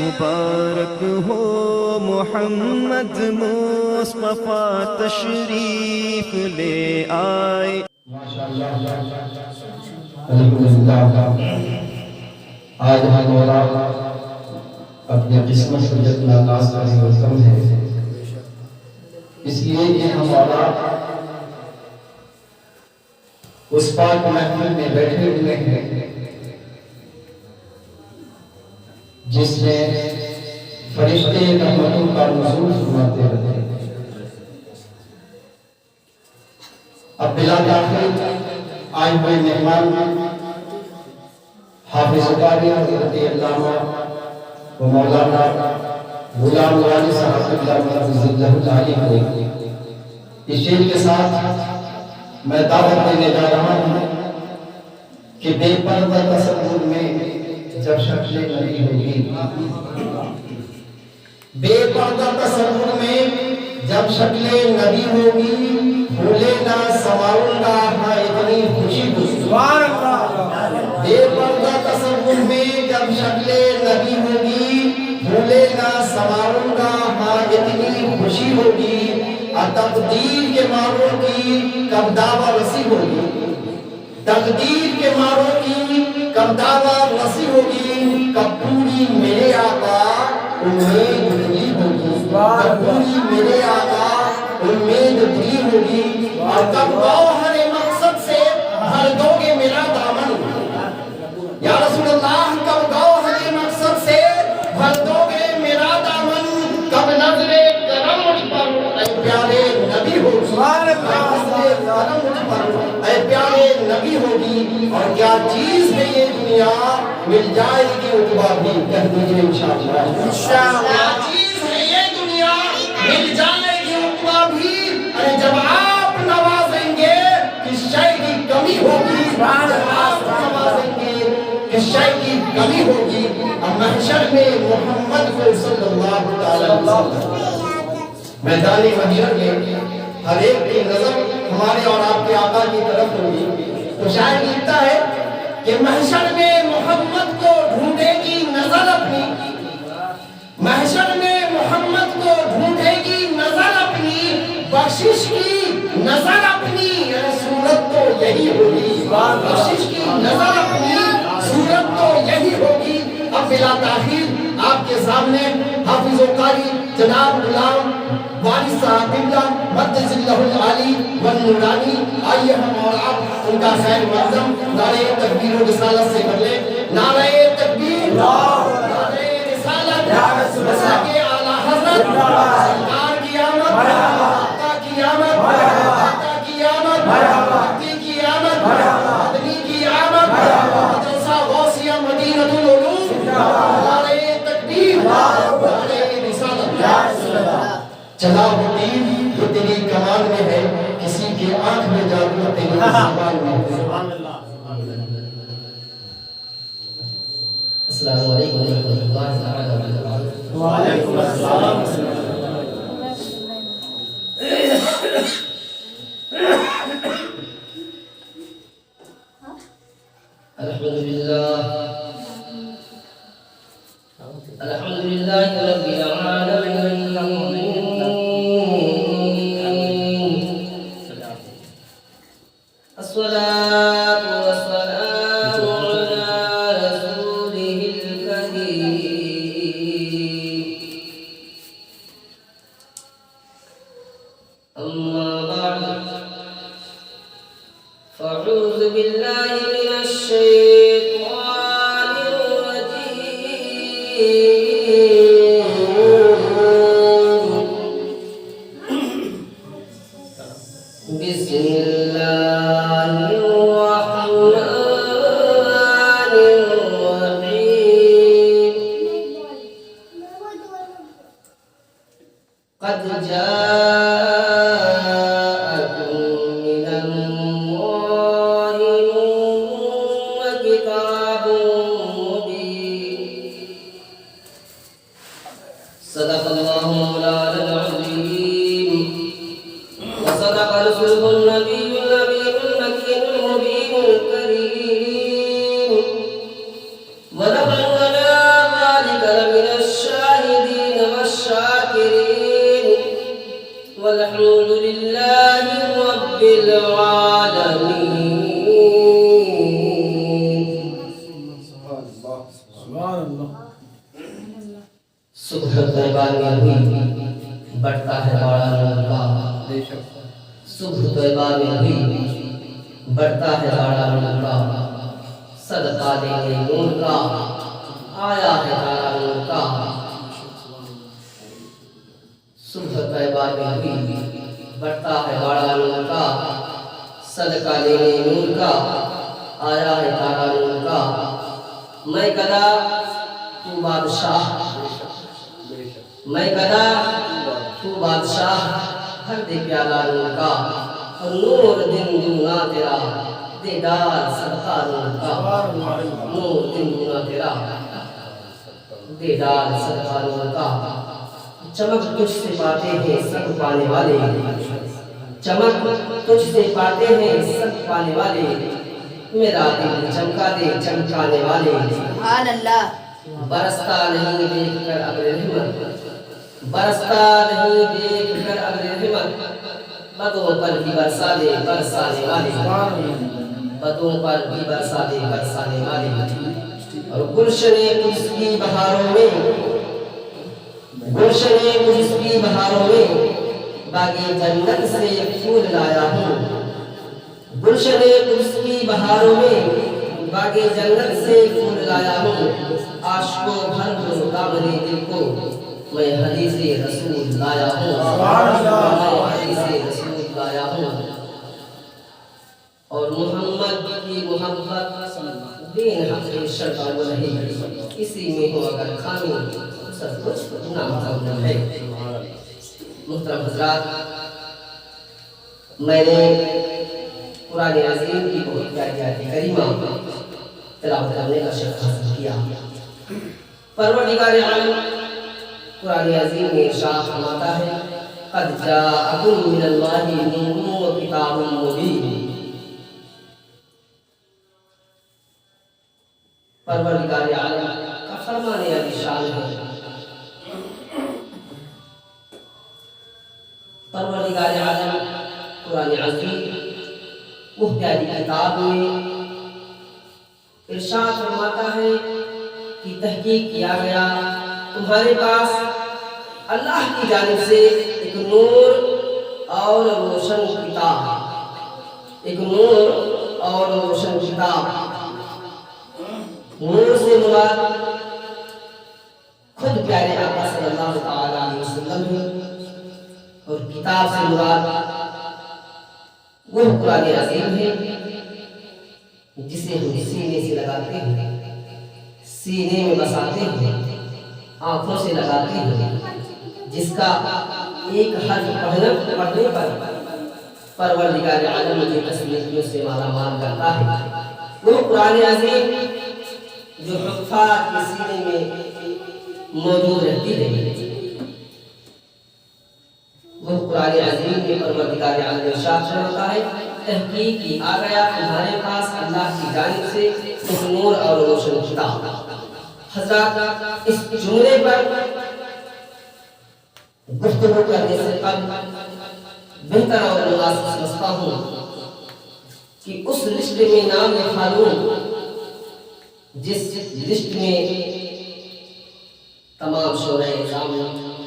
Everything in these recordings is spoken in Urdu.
مبارک ہو محمد مصطفیٰ تشریف لے آئے. الحمدللہ آج مولا اپنی قسمت سے جتنا ناز کرنے و کم ہے، اس لیے کہ ہم مولا اس پاک محفل میں بیٹھے ہوئے ہیں جس میں فرشتے رحمتوں کا نزول فرماتے رہتے ہیں. اب بلا تاخیر آئے ہوئے مہمان حافظ قاری حضرت علامہ و مولانا غلام غالب صاحب اللہ تعالی کو اسٹیج کے ساتھ میں دعوت دینے جا رہا ہوں کہ بے پردہ تصور میں جب شکل نبی ہوگی، بے پردہ تصور میں جب شکل نبی ہوگی، بھولے نہ سماؤں گا ہاں اتنی خوشی ہوگی. بے پردہ تصور میں جب شکل نبی ہوگی، بھولے نہ سماؤں گا ہاں اتنی خوشی ہوگی. تقدیر کے ماروں کی کب دعویٰ رسی ہوگی، تقدیر کے ماروں کی کب دعویٰ رسی ہوگی. کب پوری میرے آقا امید دلی ہوگی، کب پوری میرے آقا امید دلی ہوگی. اور کب گوہر مقصد سے بھر دو گے میرا دامن یا رسول اللہ، کب گوہر مقصد سے بھر دو گے میرا دامن. کب نظر کرم مجھ پر اے پیارے نبی ہوگی، اے پیارے نبی ہوگی. اور کیا چیز ہے یہ دنیا مل جائے گی عقبہ بھی، کہہ دیجئے انشاءاللہ. کیا چیز ہے یہ دنیا مل جائے گی عقبہ بھی. ارے جب آپ نوازیں گے کس شے کی کمی ہوگی، جب آپ نوازیں گے کس شے کی کمی ہوگی. اب محشر میں محمد کو صلی اللہ علیہ وسلم میدان محشر میں ہر ایک کی نظر ہمارے اور آپ کے آقا کی طرف ہوگی. تو شاید لکھتا ہے کہ محشر میں محمد کو ڈھونڈے گی نظر اپنی، محشر میں محمد کو ڈھونڈے گی نظر اپنی، بخشش کی نظر اپنی. صورت تو یہی ہوگی، بخشش کی نظر اپنی صورت تو یہی ہوگی. اب بلا تاخیر آپ کے سامنے حافظ و قاری جناب غلام وارث صاحب قبلہ مقدس اللہ العالی والنورانی، آئیے ہم اور آپ ان کا خیر مقدم نعرہ تکبیر و رسالت سے کر لیں. نعرہ تکبیر، نعرہ رسالت، رسا کے اعلیٰ حضرت سرکار کی آمد، آقا کی آمد، آقا کی آمد، آقی کی آمد، مدنی کی آمد، مدرسہ غوثیہ مدینہ العلوم. نعرہ تکبیر، نعرہ رسالت. چلا وہ تیر جو تیری کمان میں ہے، کسی کے آنکھ میں جادو تیری زبان میں ہے. السلام علیکم ورحمۃ اللہ وبرکاتہ. وعلیکم السلام. الحمد للہ رب العالمین. الصلاة والسلام على رسوله الكريم. أما بعد فأعوذ بالله من الشيطان الرجيم. بسم الله الرحمن الرحيم. قد جاءكم من الله نور وكتاب مبين. صدق الله مولانا العظيم وصدق رسوله النبي الأمين المكين المبين الكريم. ونحن على ذلك لمن الشاهدين والشاكرين والحمد لله رب العالمين. صبح طیبہ میں ہوئی بڑھتا ہے بڑا نور کا. صبح طیبہ میں ہوئی بڑھتا ہے بڑا نور کا. صدقہ دینے نور کا آیا ہے تارا نور کا. صبح طیبہ میں ہوئی بڑھتا ہے بڑا نور کا. صدقہ دینے نور کا آیا ہے تارا نور کا. میں گدا تو بادشاہ، میں گدا تو بادشاہ، ہر دے پیالہ نور کا. اور نور دن دنا تیرا دیدار صدقہ نور کا. نور دن دنا تیرا دیدار صدقہ نور کا. چمک تجھ سے پاتے ہیں سب پانے والے، چمک تجھ سے پاتے ہیں سب پانے والے. میرا دل چمکا دے چمکانے والے. سبحان اللہ. برستا نہیں دیکھ کر ابر رحمت، برستا نہیں دیکھ کر ابر رحمت. بدوں پر بھی برسا دے برسانے والے، بدوں پر بھی برسا دے برسانے والے. اور گلشن قدس کی بہاروں میں، گلشن قدس کی بہاروں میں باغ جنت سے پھول لایا ہوں. گلشن قدس کی بہاروں میں باغ جنت سے پھول لایا ہوں. عاشقوں بھر دو دامن دل کو میں حدیث رسول لایا ہوں. میں حدیث رسول لایا ہوں. اور محمد کی محبت دین حق شرط و نہیں، اسی میں ہو اگر خامی سب کچھ نامتم ہے. محترم حضرات، میں نے قرآن عظیم کی بہت پیاری آیت کریمہ تلاوت کرنے کا شرف حاصل کیا. پروردگار عالم قرآن عظیم میں ارشاد فرماتا ہے قد جاءکم من اللہ نور و کتاب مبین. پروردگار عالم کا فرمان علی شان ہے. پروردگار عالم قرآن عظیم وہ پیاری کتاب میں ارشاد فرماتا ہے کہ تحقیق کیا گیا تمہارے پاس اللہ کی جانب سے ایک نور اور روشن کتاب، ایک نور اور روشن کتاب. نور سے مراد خود پیارے آقا صلی اللہ تعالیٰ علیہ وسلم ہے، اور کتاب سے مراد وہ قرآن عظیم ہے جسے ہم سینے سے لگاتے ہیں، سینے میں بساتے ہیں، آنکھوں سے لگاتے ہیں، جس کا ایک حرف پڑھنے پر پروردگار عالم مجھے تسلیوں سے مالا مال کرتا ہے. وہ قرآن عظیم جو حفاظ کے سینے میں موجود رہتی ہے، وہ قرآن عظیم کے پروردگار عالم ارشاد فرماتا ہے تحقیق کی آ گیا تمہارے پاس اللہ کی جانب سے ایک نور اور روشن کتاب. حضرات، اس جملے پر گفتگو کرنے سے قبل بہتر اور مناسب سمجھتا ہوں کہ اس لسٹ میں نام لکھا لوں جس لسٹ میں تمام شعراء اعظام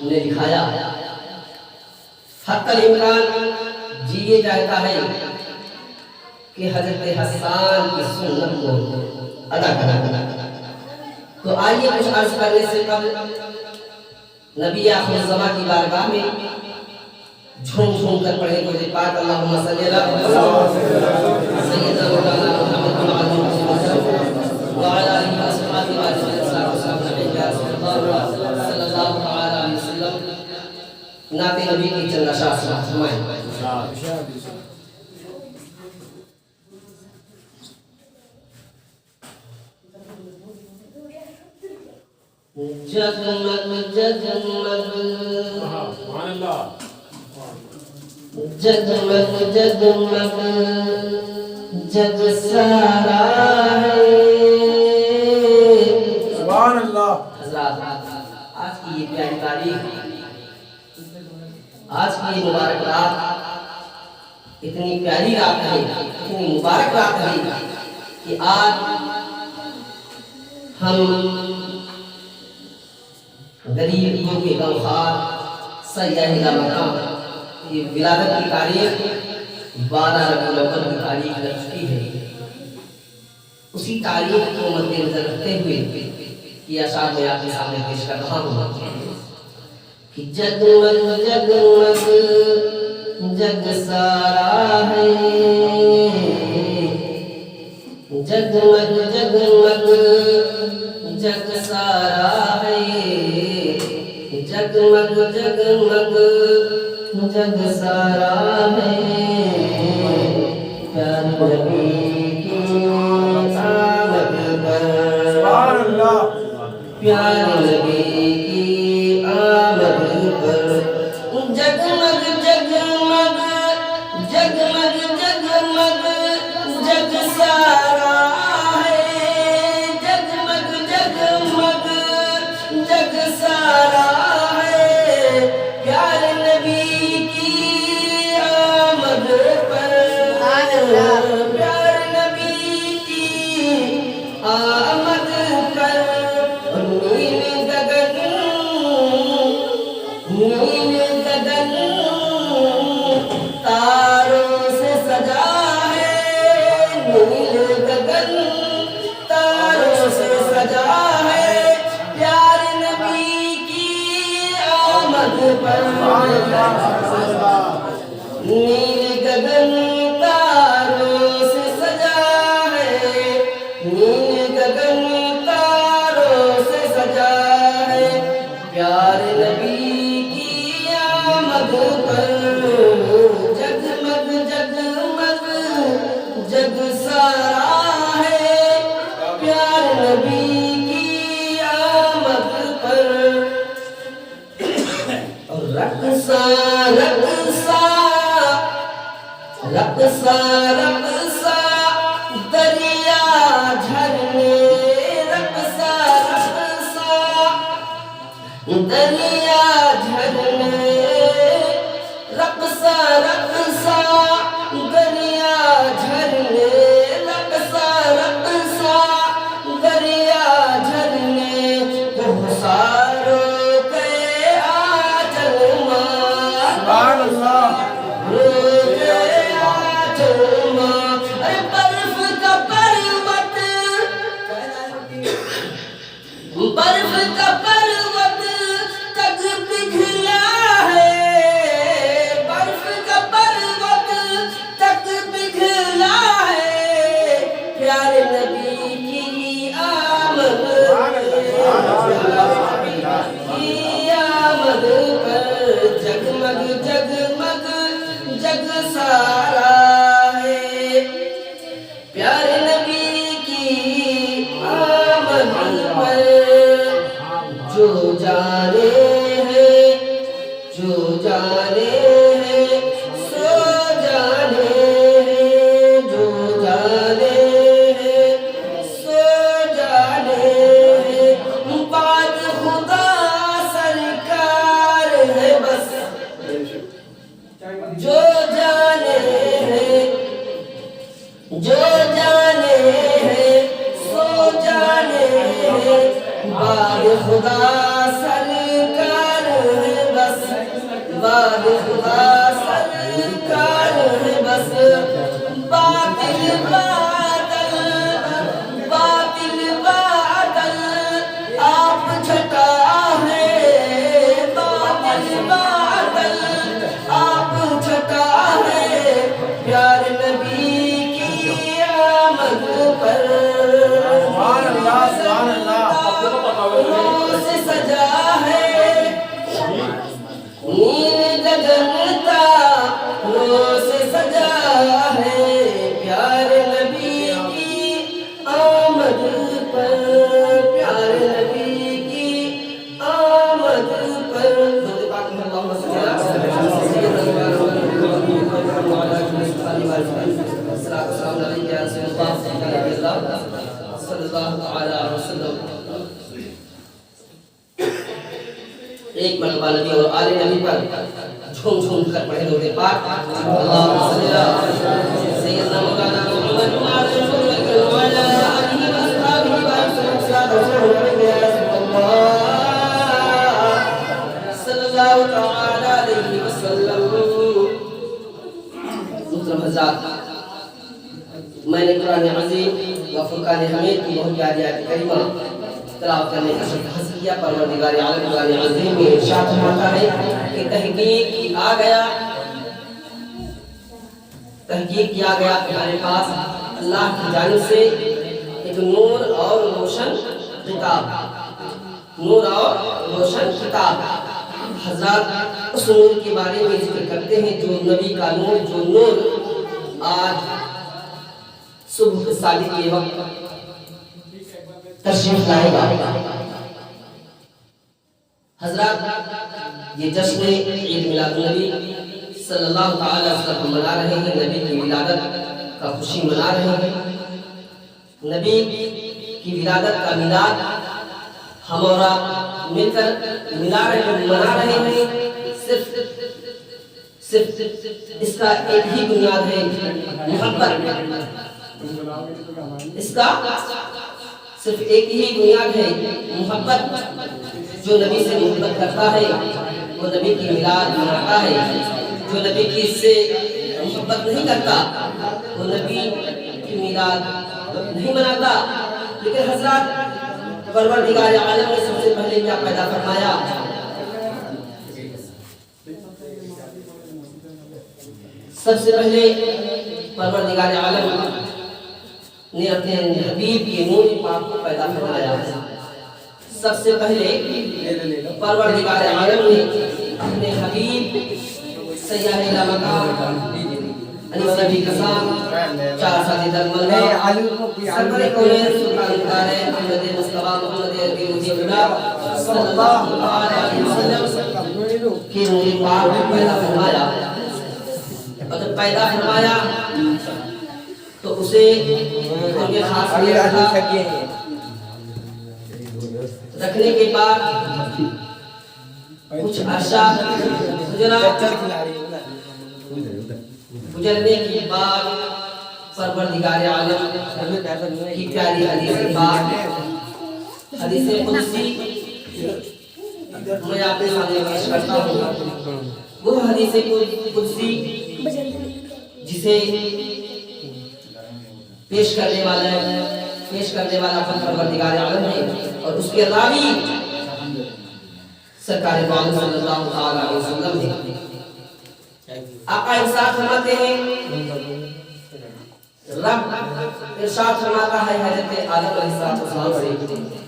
نے لکھایا. حتی الامکان جی یہ چاہتا ہے کہ حضرت حسان کی سنت کو ادا کرنا. تو آئیے کچھ عرض کرنے سے قبل نبی آخر الزمان کی بارگاہ میں جھوم جھوم کر پڑھیں درود پاک اللہم صلی اللہ علیہ وسلم سیدنا مولانا محمد بن عبد الرحمن وعلى آلہ وصحبہ صلی اللہ علیہ وسلم. نعت نبی کی چند اشعار سماعت فرمائیں. جگمگ جگمگ جگمگ جگمگ جگ سارا ہے. سبحان اللہ. حضرات، آج کی یہ پیاری تاریخ، آج کی یہ مبارک رات اتنی پیاری رات ہے، اتنی مبارک رات ہے کہ آج ہم غریبوں کے غمخوار سیاح مکہ کی ولادت کی تاریخ 12 ربیع الاول کی تاریخ لگ چکی ہے۔ اسی تاریخ کو مد نظر رکھتے ہوئے یہ اشعار میں آپ کے سامنے پیش کر رہا ہوں کہ جگمگ جگمگ جگ سارا ہے، جگمگ جگمگ جگ سارا ہے، جگمگ جگمگ جگ سارا ہے، پیار نبی کی آمد پر، پیار نبی کی آمد پر، جگمگ جگمگ جگمگ جگمگ جگ سارا ہے، جگمگ جگمگ جگ سارا ہے، پیار نبی کی آمد پر، پیار نبی کی آمد پر، نیل گگن تاروں سے سجا ہے، نیل گگن تاروں سے سجا ہے، پیار نبی کی آمد پر، نیل گگن تاروں سے سجا ہے، نیل گگن تاروں سے سجا ہے، پیار نبی کی آمد پر، جگمگ جگمگ جگ سارا ہے، پیار نبی کی آمد پر، رقصا رقصا رقصا رقصا دریا جھرنے، رقصا رقصا دریا جھرنے، رقصا رقصا دریا جھرنے، رقصا رقصا دریا جھرنے، کوہساروں کے آنچل ماں، سبحان اللہ، برف کا پروت، برف کا پروت تک پگھلا ہے، برف کا پروت تک پگھلا ہے، پیار نبی کی آمد کی آمد پر، جگمگ جگمگ جگ سارا ہے، پیار نبی کی آمد پر، جو جانے ہیں جو جانے ہیں سو جانے ہیں، جو جانے ہیں سو جانے ہیں، بات خدا سرکار ہے بس، جو جانے ہیں جو جانے ہیں سو جانے ہیں، بات خدا سرکار ہے بس، بات خدا سرکار ہے بس، باطل بادل باطل بادل آپ چھٹا ہے، باطل بادل آپ چھٹا ہے، پیار نبی کی آمد پر، سے سجا ہے، نیل گگن تاروں سے سجا ہے، پیار نبی کی آمد پر، پیار نبی کی آمد پر، اللہم صلی اللہ صلی اللہ علیہ وسلم۔ ایک مرتبہ نبی اور آل نبی پر جھوم جھوم کر پڑھے درود پاک اللہم صلی اللہ سیدنا مولانا محمد وعلى آلہ وصحبہ صلی اللہ تعالی علیہ وسلم۔ محترم حضرات، میں نے قرآن عظیم و فرقان حمید کی بہت پیاری آیت کریمہ تلاوت کرنے کا شرط حاصل کیا۔ پروردگار عالم قرآن عظیم میں ارشاد فرماتا ہے کہ تحقیق کیا گیا تمہارے پاس اللہ کی جانب سے ایک نور اور روشن کتاب، نور اور روشن کتاب۔ حضرات اس نور کے بارے میں ذکر کرتے ہیں جو نبی کا نور، جو نور آج صبح کے صادق کے وقت تشریف لائے گا۔ حضرات یہ جشن عید میلاد النبی صلی اللہ تعالی وسلم منا رہے ہیں، نبی کی ولادت کا خوشی منا رہے ہیں، نبی کی ولادت کا میلاد ہم اور آپ مل کر منا رہے ہیں۔ صرف اس کا ایک ہی بنیاد ہے محبت، اس کا صرف ایک ہی بنیاد ہے محبت۔ جو نبی سے محبت کرتا ہے وہ نبی کی میلاد مناتا ہے، جو نبی کی سے محبت نہیں کرتا وہ نبی کی میلاد نہیں مناتا۔ لیکن حضرات پروردگار عالم نے سب سے پہلے کیا پیدا فرمایا؟ سب سے پہلے پروردگار عالم نے اپنے حبیب کے نور پاک کو پیدا فرمایا۔ سب سے پہلے پروردگار عالم نے اپنے حبیب سیاح مقام نبی قسم چار ساتھی درمل ہے سرور کونین سلطان کارے محمد مصطفیٰ محمد عربی مجیب اللہ صلی اللہ علیہ وسلم کی نور پاک کو پیدا فرمایا۔ اور جب پیدا فرمایا تو اسے ان کے خاص رکھنے کے بعد کچھ عرصہ گزرنے کے بعد پروردگار عالم کی پیاری حدیث پاک، حدیث قدسی میں آپ کے سامنے پیش کرتا ہوں۔ وہ حدیث قدسی جسے پیش کرنے والا پروردگار عالم ہے اور اس کے راوی سرکار محمد صلی اللہ علیہ وسلم ہے۔ آقا ارشاد فرماتے ہیں، رب ارشاد فرماتا ہے حضرت آدم علیہ السلام سے،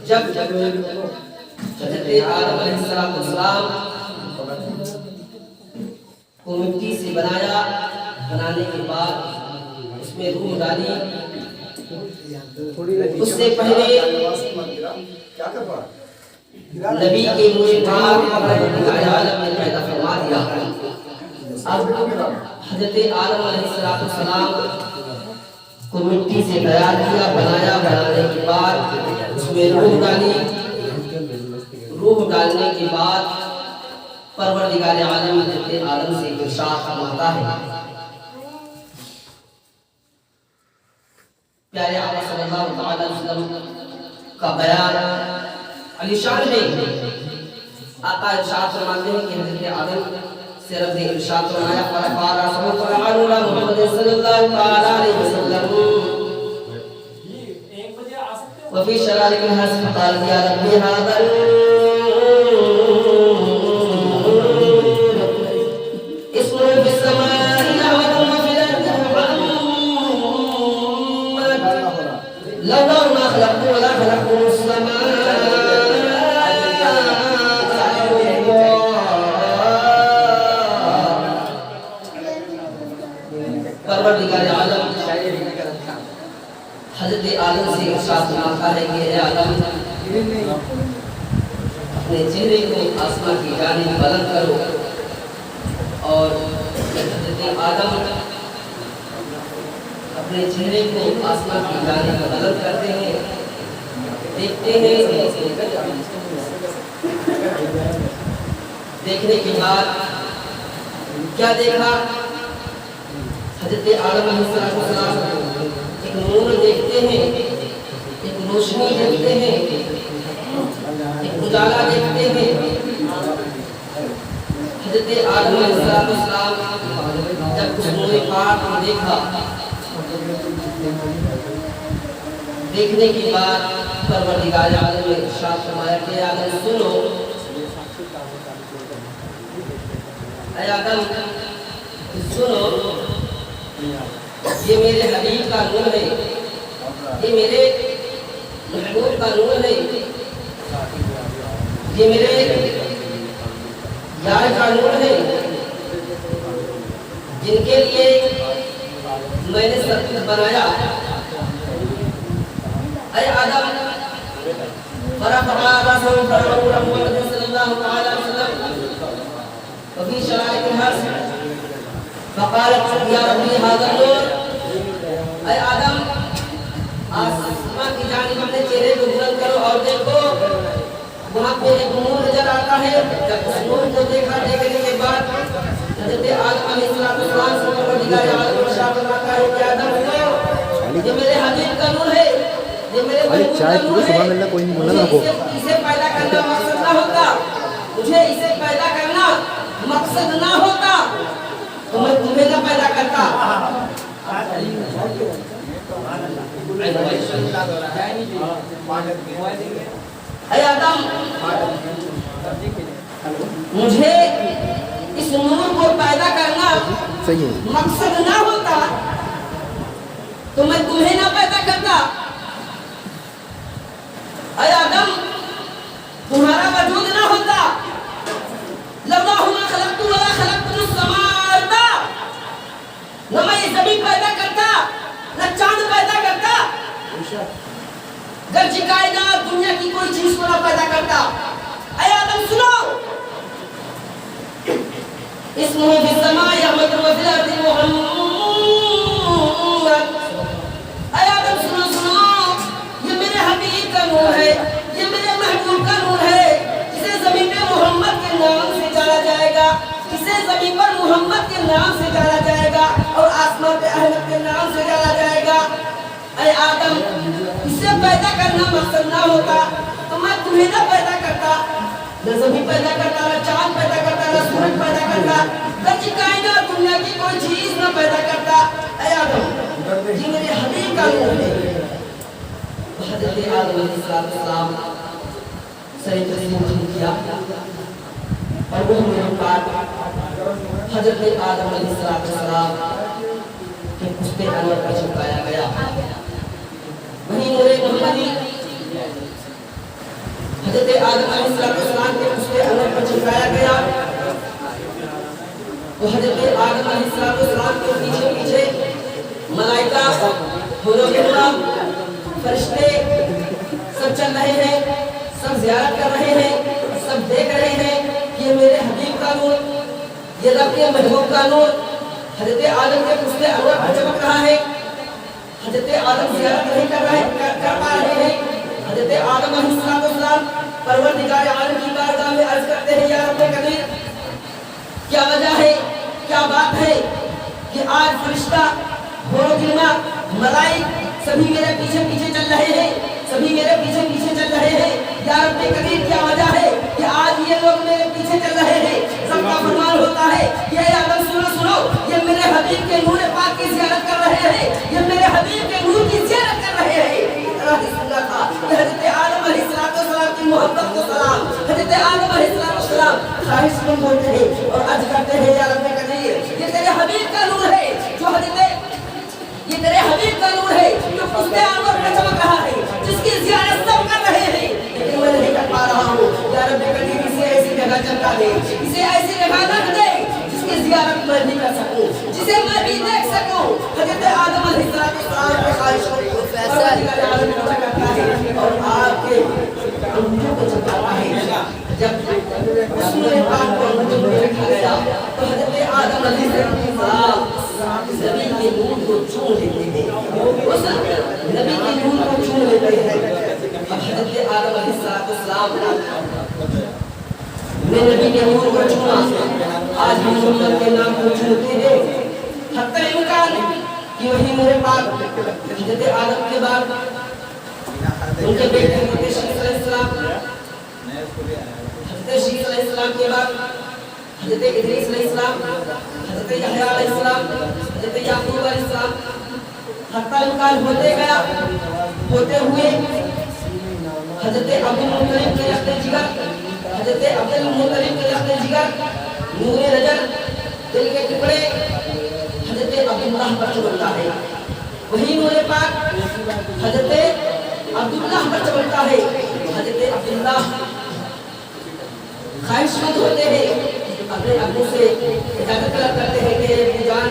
جب حضرت آدم علیہ السلام کو مٹی سے بنانے کے بعد اس میں روح ڈالی، اس سے پہلے نبی کے نور پاک پروردگار عالم نے پیدا فرما دیا۔ اب حضرت آدم علیہ السلام کو مٹی سے تیار کیا، بنانے کے بعد اس میں روح ڈالی، روح ڈالنے کے بعد پروردگار عالم حضرت آدم سے ارشاد فرماتا ہے۔ پیارے آقا صلی اللہ علیہ وسلم کا بیان علی شان ہے۔ آقا ارشاد فرماتے ہیں کہ حضرت آدم سے رب نے ارشاد فرمایا، فَقَالَ محمد صلی اللہ علیہ وسلم وفی شرائع الحس فقال یا رب هذا اسمه في السماء دعوة وفي الأرض محمد لولا ما خلقت ولا خلقت السماء پروردگار عالم حضرت آدم سے ارشاد فرماتا ہے کہ اے آدم اپنے چہرے کو آسمان کی جانب بلند کرو، اور حضرت آدم اپنے چہرے کو آسمان کی جانب بلند کرتے ہیں، دیکھتے ہیں دیکھنے کے بعد کیا دیکھا؟ حضرت آدم علیہ السلام ایک نور دیکھتے ہیں، ایک روشنی دیکھتے ہیں، ایک اجالا دیکھتے ہیں۔ حضرت آدم علیہ السلام جب اس نور پاک کو دیکھا، دیکھنے کے بعد پروردگار عالم نے ارشاد فرمایا کہ آدم سنو، اے آدم سنو، یہ میرے حبیب کا نور ہے، یہ میرے محبوب کا نور ہے، یہ میرے یار کا نور ہے، جن کے لیے میں نے سب کچھ بنایا۔ اے آدم فرفع رأسه فرفع محمد صلی اللہ علیہ وسلم وفي شرائط الحرس فقالت یا ربی هذا النور۔ اے آدم آسمان کی جانب اپنے چہرے کو بلند کرو اور دیکھو، وہاں پہ ایک نور نظر آتا ہے۔ جب اس نور کو دیکھا، دیکھنے کے بعد حضرت آدم علیہ السلام سے پروردگار عالم ارشاد فرماتا ہے کہ آدم سنو، یہ میرے حبیب کا نور ہے، یہ میرے محبوب کا نور ہے، اسے پیدا کرنا مقصد نہ ہوتا، مجھے اسے پیدا کرنا مقصد نہ ہوتا تو میں تمہیں نہ پیدا کرتا۔ اے آدم مجھے اس نور کو پیدا کرنا مقصد نہ ہوتا تو میں تمہیں نہ پیدا کرتا۔ اے آدم تمہارا وجود نہ ہوتا، لولا ما خلقت ولا خلقت السماء، نہ میں یہ زمین پیدا کرتا، نہ چاند پیدا کرتا، گرچہ کائنات دنیا کی کوئی چیز کو نہ پیدا کرتا۔ اے آدم سنو، اسمہ فی السماء احمد و فی الارض محمد۔ اے آدم سنو سنو، یہ میرے حبیب کا نور ہے، یہ میرے محبوب کا نور ہے، جسے زمین پہ محمد کے نام سے جانا جائے گا، جسے زمین پر محمد کے نام سے جانا جائے گا اور آسمان پہ احمد کے نام سے جانا جائے گا۔ اے آدم اسے پیدا کرنا مقصد نہ ہوتا تو میں تمہیں نہ پیدا کرتا، نہ زمین پیدا کرتا، نہ چاند پیدا کرتا، نہ سورج پیدا کرتا، گرچہ کائنات دنیا کی کوئی چیز نہ پیدا کرتا۔ اے آدم یہ میرے حبیب کا نور ہے۔ حضرت آدم علیہ السلام سر تسلیم کیا اور وہ میرے پاس حضرت آدم علیہ السلام کے پشت انور پر چمکایا گیا۔ وہی نور محمدی حضرت آدم علیہ السلام کے پشت انور پر چمکایا گیا۔ وہ حضرت آدم علیہ السلام کے پیچھے پیچھے ملائکہ، حور و حرم، فرشتے سب چل رہے ہیں، سب زیارت کر رہے ہیں، سب دیکھ رہے ہیں کہ یہ میرے حبیب کا نور، یہ رب کے محبوب کا نور حضرت آدم کے پشت انور پر چمک رہا ہے۔ حضرت آدم زیارت نہیں کر پا رہے ہیں۔ حضرت آدم علیہ السلام پروردگار عالم کی بارگاہ میں عرض کرتے ہیں یا رب کریم، کیا وجہ ہے، کیا بات ہے کہ آج فرشتہ، حور و حرم، ملائک سبھی میرے پیچھے پیچھے چل رہے ہیں، سبھی میرے پیچھے پیچھے چل رہے ہیں۔ یا رب کریم کیا وجہ ہے کہ آج یہ لوگ میرے پیچھے چل رہے ہیں؟ سب کا فرمان ہوتا ہے کہ اے آدم سنو سنو، یہ میرے حبیب کے نور پاک کی زیارت کر رہے ہیں، یہ میرے حبیب کے نور کی زیارت کر رہے ہیں۔ حضرت آدم علیہ السلام کی محبت کو سلام، حضرت آدم علیہ السلام خواہش مند ہوتے ہیں اور عرض کرتے ہیں یا رب کریم یہ تیرے حبیب کا نور ہے، جو یہ تیرے حبیب کا نور ہے جو پشت انور پر چمک رہا ہے، جس کی زیارت سب کر رہے ہیں لیکن میں نہیں کر پا رہا ہوں۔ یا رب کریم اسے ایسی جگہ چمکا دے، اسے ایسی جگہ رکھ دے جس کی زیارت میں بھی کر سکوں، جسے میں بھی دیکھ سکوں۔ حضرت آدم علیہ السلام کی خواہش کو پروردگار عالم پورا کرتا ہے اور آپ کے انگلیوں کو چمکاتا ہے۔ جب اس نور پاک کو انگلیوں میں رکھا گیا تو حضرت آدم علیہ السلام زمین کے نور کو چھو لیتے ہیں، اس نبی کے نور کو چھو لیتے ہیں۔ اب حضرت آدم علیہ السلام میں نبی کے نور کو چھوڑا آج ہم محمد کے نام کو چھوڑتے ہیں حتی امکان کہ وہی نور پاک حضرت آدم کے بعد ان کے بیٹے حضرت شیخ علیہ السلام حضرت شیخ علیہ السلام کے بعد حضرت ادریس علیہ السلام حضرت یحییٰ علیہ السلام حضرت یعقوب علیہ السلام حتی امکان ہوتے گیا ہوتے ہوئے حضرت عبدالمطلب کے لخت جگر حضرت عبدالمطلب کے لخت جگر نور نظر دل کے ٹکڑے حضرت عبداللہ پر چمکتا ہے وہی نور پاک حضرت عبداللہ پر چمکتا ہے حضرت عبداللہ خواہش مند ہوتے ہیں اپنے ابو سے اجازت طلب کرتے ہیں کہ ابو جان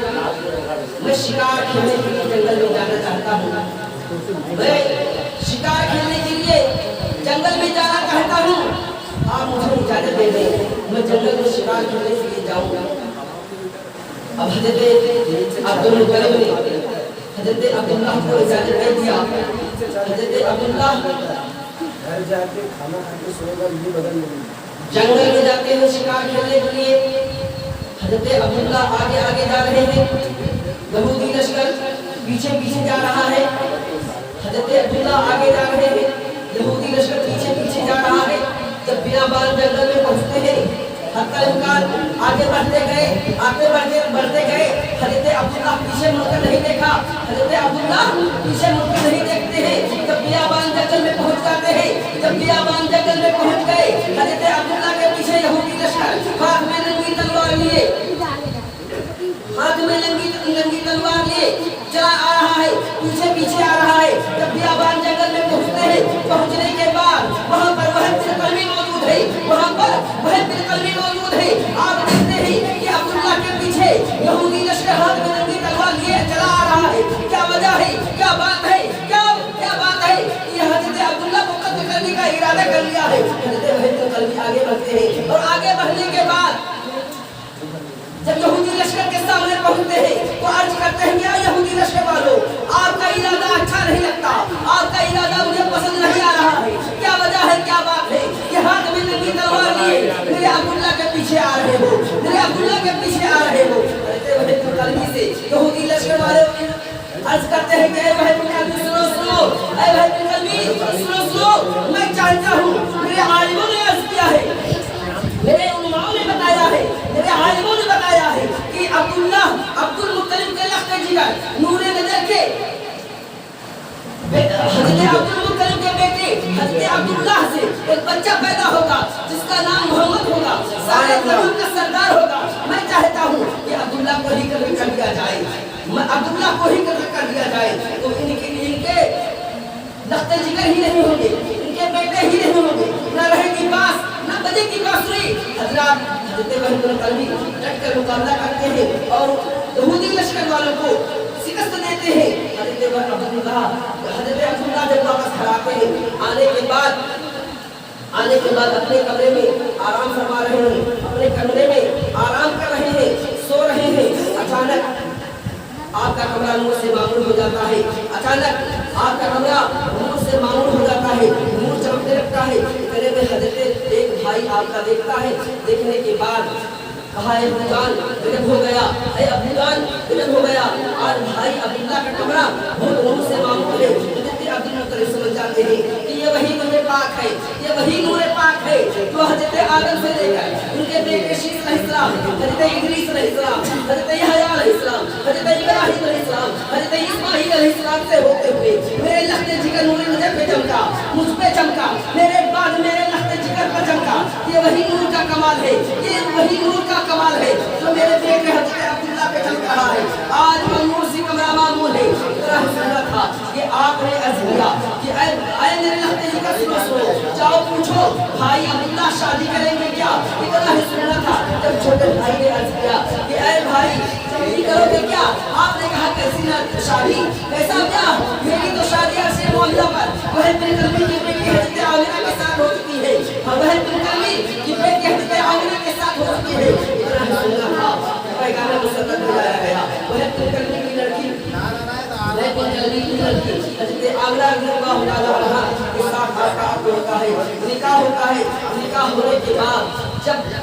میں شکار کھیلنے کے لیے جنگل میں جانا چاہتا ہوں میں شکار کھیلنے کے لیے جنگل میں جانا چاہتا ہوں آپ مجھے اجازت دے دیں میں جنگل میں شکار کھیلنے کے لیے جاؤں گا اب حضرت عبدالمطلب نے حضرت عبداللہ کو اجازت دے دیا حضرت عبداللہ جنگل میں جاتے ہیں شکار کھیلنے کے لیے حضرت عبداللہ آگے آگے جا رہے ہیں یہودی لشکر پیچھے پیچھے جا رہا ہے حضرت عبداللہ آگے جا رہے ہیں یہودی لشکر پیچھے پیچھے جا رہا ہے جب بیابان جنگل میں پہنچتے ہیں حتی امکان آگے بڑھتے گئے آگے بڑھتے گئے حضرت عبداللہ پیچھے مڑ کر نہیں دیکھا حضرت عبداللہ پیچھے مڑ کر نہیں دیکھتے ہیں جب بیابان جنگل میں پہنچ جاتے ہیں جب بیابان جنگل میں پہنچ گئے حضرت عبداللہ کے پیچھے یہودی لشکر ہاتھ میں ننگی تلوار لیے ہاتھ میں ننگی تلوار لیے چلا آ رہا ہے پیچھے پیچھے آ رہا ہے جب بیابان جنگل میں پہنچتے ہیں پہنچنے کے بعد وہاں پر وہ قلمی موجود ہے وہاں پر وہ قلمی موجود ہے آپ دیکھتے ہیں کہ عبداللہ کے پیچھے یہودی لشکر ہاتھ میں ننگی تلوار لیے چلا آ رہا ہے کیا وجہ ہے کیا بات ہے کیا بات ہے یہ حضرت عبداللہ کو قتل کرنے کا ارادہ کر لیا ہے حضرت وحید قلبی آگے بڑھتے ہیں اور آگے بڑھنے کے بعد جب یہودی لشکر کے سامنے پہنچتے ہیں تو عرض کرتے ہیں یا یہودی لشکر والو آپ کا ارادہ اچھا نہیں لگتا آپ کا ارادہ مجھے پسند نہیں آ رہا ہے کیا وجہ ہے کیا بات ہے کہ ہاتھ میں ننگی تلوار لیے میرے عبداللہ کے پیچھے آ رہے ہو میرے عبداللہ کے پیچھے آ رہے ہو حضرت وحید قلبی سے یہودی لشکر والے عرض کرتے ہیں کہ اے وحید قلبی سنو اے وحید قلبی سنو میں چاہتا ہوں میرے عالموں نے عرض کیا ہے میرے علماء نے بتایا ہے میرے عالموں نے بتایا ہے کہ عبداللہ عبدالمطلب کے لخت جگر نور نظر کے حضرت عبدالمطلب کے بیٹے حضرت عبداللہ سے ایک بچہ پیدا ہوگا جس کا نام محمد ہوگا سارے زمان کا سردار ہوگا میں چاہتا ہوں کہ عبداللہ کو ہی قتل کر دیا جائے عبداللہ کو ہی قتل کر دیا جائے تو ان کے لخت جگر ہی نہیں ہوں گے ان کے بیٹے ہی نہیں ہوں گے نہ رہے گی باس نہ بجے کی بانسری حضرات حضرت وحید قلبی ڈٹ کر مقابلہ کرتے ہیں اور یہودی لشکر والوں کو شکست دیتے ہیں حضرت عبداللہ جب واپس کھڑاتے ہیں آنے کے بعد اپنے کمرے میں آرام فرما رہے ہیں اپنے کمرے میں آرام کر رہے ہیں سو رہے ہیں اچانک آپ کا کمرہ نور سے معمول ہو جاتا ہے اچانک آپ کا کمرہ نور سے معمول ہو جاتا ہے نور چمکنے لگتا ہے اتنے میں حضرت ایک بھائی آپ کا دیکھتا ہے دیکھنے کے بعد کہا اے ابو جان غلط ہو گیا اے ابو جان غلط ہو گیا آج بھائی عبداللہ کا کمرہ بہت نور سے معمول ہے حضرت عبدالمطلب سمجھ جاتے ہیں کہ یہ وہی نور پاک ہے یہ وہی نور پاک ہے جو حضرت آدم سے لے کر ان کے بیٹے شیخ علیہ السلام حضرت ادریس علیہ السلام حضرت یحییٰ علیہ السلام حضرت ابراہیم علیہ السلام حضرت اسماعیل علیہ السلام سے ہوتے ہوئے میرے لخت جگر نور نظر پہ چمکا مجھ پہ چمکا میرے بعد میرے لخت جگر پر چمکا یہ وہی نور کا کمال ہے یہ وہی نور کا کمال ہے جو میرے بیٹے حضرت عبداللہ پہ چمک رہا ہے آج وہ نور سے کمرہ معمول ہے اتنا سننا تھا کہ آپ نے عرض کیا کہ اے میرے لخت جگر سنو جاؤ پوچھو بھائی عبداللہ شادی کریں گے کیا اتنا سننا تھا جب چھوٹے بھائی نے عرض کیا کہ اے بھائی شادی کرو گے کیا آپ نے کہا کیسی نہ شادی کیسا کیا میری تو شادی ایسے معاملہ پر وہ بن قلبی کی بیٹی حضرت آمنہ کے ساتھ ہو چکی ہے وہ بن قلبی کی بیٹی حضرت آمنہ کے ساتھ ہو چکی ہے اتنا سننا تھا پیغام مسلط بلایا گیا وہ بن قلبی کی لڑکی حضرت آمنہ رضی اللہ تعالیٰ عنہا کے ساتھ ہوتا ہے نکاح ہوتا ہے نکاح ہونے کے بعد جب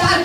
4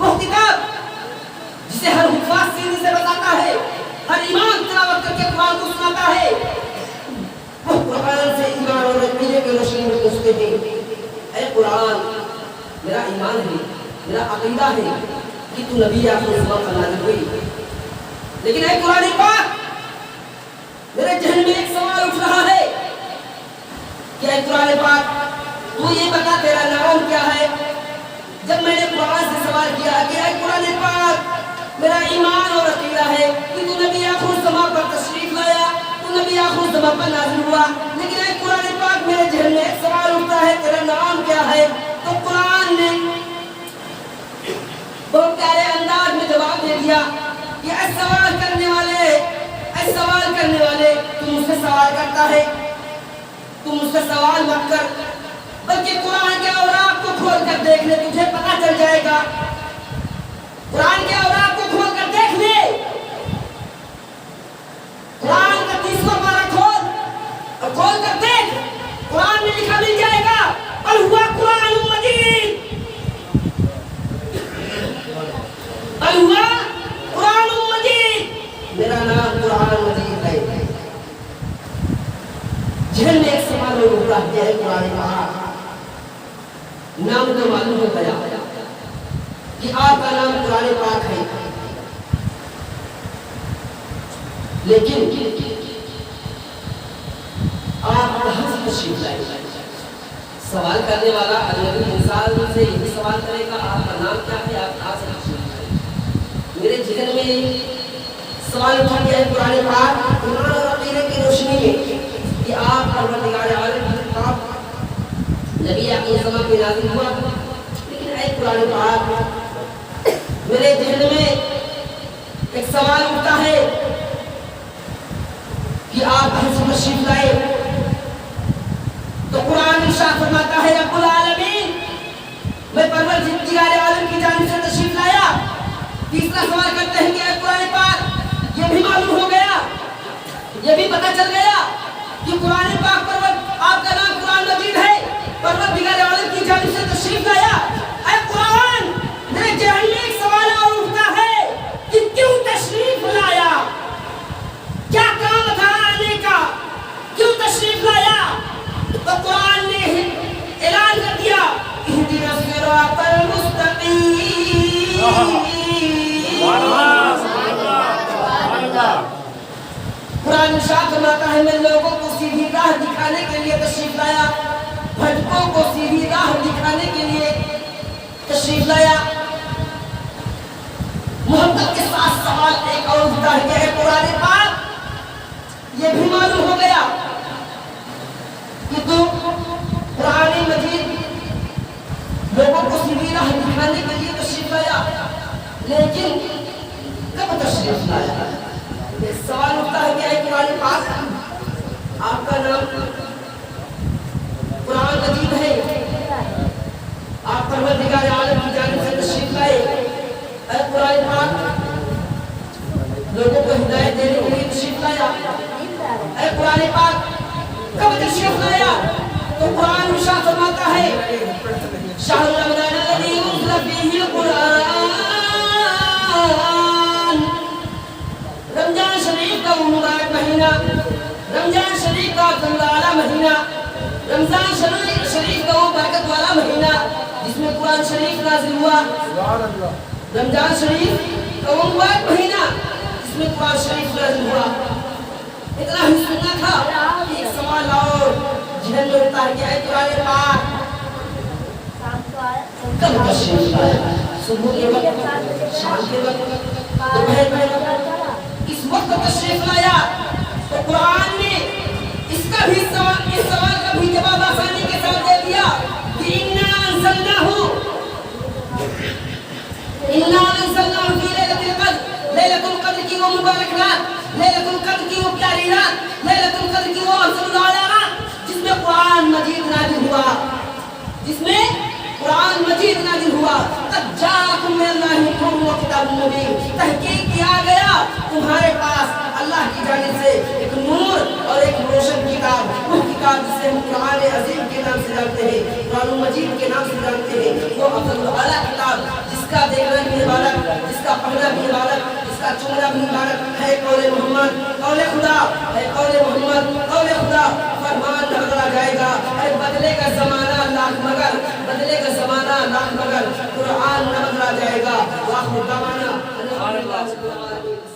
وہ کتاب جسے ہر حفاظ سینے سے بتاتا ہے، ہر امام تلاوت کر کے قرآن کو سناتا ہے، وہ قرآن سے ایمان اور عقیدے کی روشنی میں پوچھتے ہیں، اے قرآن میرا ایمان ہے، میرا عقیدہ ہے کہ تو نبی آخر زمان کا نازل ہوئی، لیکن اے قرآن پاک میرے ذہن میں ایک سوال اٹھ رہا ہے کہ اے قرآن پاک تو یہ بتا تیرا نام کیا ہے؟ جب میں نے قرآن سے سوال کیا کہ اے قرآن پاک میرا ایمان اور عقیدہ ہے کہ تو نبی آخر زمان پر تشریف لایا، تو نبی آخر زمان پر نازل ہوا، لیکن اے قرآن پاک میرے ذہن میں ایک سوال اٹھتا ہے تیرا نام کیا ہے؟ تو قرآن نے بہت پیارے انداز میں جواب دے دیا کہ اے سوال کرنے والے تو مجھ سے سوال کرتا ہے، تو مجھ سے سوال مت کر، بلکہ قرآن کے اوراق کو کھول کر دیکھ لے، تجھے پتہ چل جائے گا۔ قرآن کے اوراق کو کھول کر دیکھ لے، قرآن کا 30واں پارہ کھول اور کھول کر دیکھ، قرآن میں لکھا مل جائے گا بل ہوا قرآن مجید، بل ہوا قرآن مجید، میرا نام قرآن مجید ہے۔ ذہن میں ایک سوال اٹھتا ہے قرآن پاک نام تو معلوم ہو گیا کہ آپ کا نام قرآن پاک ہے، لیکن آپ کہاں سے تشریف لائے؟ سوال کرنے والا اجنبی انسان سے یہی سوال کرے گا آپ کا نام کیا ہے، آپ کہاں سے تشریف لائے؟ میرے ذہن میں سوال اٹھا گیا ہے قرآن پاک ایمان اور عقیدے کی روشنی میں کہ آپ پروردگار عالم کی کتاب نبی اکرم صلی اللہ علیہ وسلم پہ نازل ہوا، لیکن اے قرآن پاک میرے ذہن میں ایک سوال اٹھتا ہے کہ آپ کہاں سے تشریف لائے؟ تو قرآن ارشاد فرماتا ہے رب العالمین میں پروردگار عالم کی جانب سے تشریف لایا۔ تیسرا سوال کرتے ہیں کہ اے قرآن پاک یہ بھی معلوم ہو گیا، یہ بھی پتہ چل گیا کہ قرآن پاک پر آپ کا نام قرآن مجید ہے، پروردگار عالم کی جانب سے تشریف لایا۔ اے قرآن میرے ذہن میں ایک سوال اور اٹھتا ہے کہ کیوں تشریف لایا؟ کیا کام تھا آنے کا؟ کیوں تشریف لایا؟ تو قرآن نے اعلان کر دیا اہدنا الصراط المستقیم، قرآن ارشاد فرماتا ہے میں لوگوں کو سیدھی راہ دکھانے کے لیے تشریف لایا، بھٹکوں کو سیدھی راہ دکھانے کے لیے تشریف لایا۔ محبت کے ساتھ سوال ایک اور اٹھتا ہے کہ قرآن پاک یہ بھی معلوم ہو گیا کہ تو قرآن مجید لوگوں کو سیدھی راہ دکھانے کے لیے تشریف لایا، لیکن کب تشریف لایا؟ ایک سوال اٹھتا ہے کہ اے قرآن پاک آپ کا نام قرآن مجید ہے، آپ پروردگار عالم کی جانب سے تشریف لائے، اے قرآن پاک لوگوں کو ہدایت دینے کے لیے تشریف لایا، اے قرآن پاک کب تشریف لایا؟ تو قرآن ارشاد فرماتا ہے شہر رمضان الذی انزل فیہ القرآن، رمضان شریف کا مبارک مہینہ، رمضان شریف کا افضل والا مہینہ، رمضان شریف کا وہ برکت والا مہینہ جس میں قرآن شریف نازل ہوا، رمضان شریف کا وہ مبارک مہینہ جس میں قرآن شریف نازل ہوا۔ اتنا ہی سننا تھا، ایک سوال اور ذہن میں اٹھتا ہے کہ اے قرآن پاک کب تشریف لایا؟ صبح کے وقت، شام کے وقت، دوپہر کے وقت، اس وقت تشریف لایا؟ تو قرآن نے اس سوال کا بھی جواب آسانی کے ساتھ دے دیا کہ اِنَّا أَنزَلْنَاهُ فِي لَيْلَةِ الْقَدْرِ، لیلۃ القدر کی وہ مبارک رات، لیلۃ القدر کی وہ پیاری رات، لیلۃ القدر کی وہ افضل الاعلی رات جس میں قرآن مجید نازل ہوا، جس میں قرآن مجید نازل ہوا۔ قد جاءکم من اللہ نور وکتاب مبین، تحقیق کیا گیا تمہارے پاس اللہ کی جانب سے ایک نور اور ایک روشن کتاب، وہ کتاب جسے ہم قرآن عظیم کے نام سے جانتے ہیں، قرآن مجید کے نام سے جانتے ہیں، وہ افضل الاعلی کتاب جس کا دیکھنا کا پڑھنا بھی عبادت، اس کا چومنا بھی عبادت ہے۔ قول محمد، قول خدا ہے، قول محمد، قول خدا، فرمان نہ بدلا جائے گا۔ ارے بدلے کا زمانہ لاکھ مگر، بدلے کا زمانہ لاکھ مگر، قرآن نہ بدلا جائے گا۔ وآخر دعوانا الحمدللہ رب العالمین۔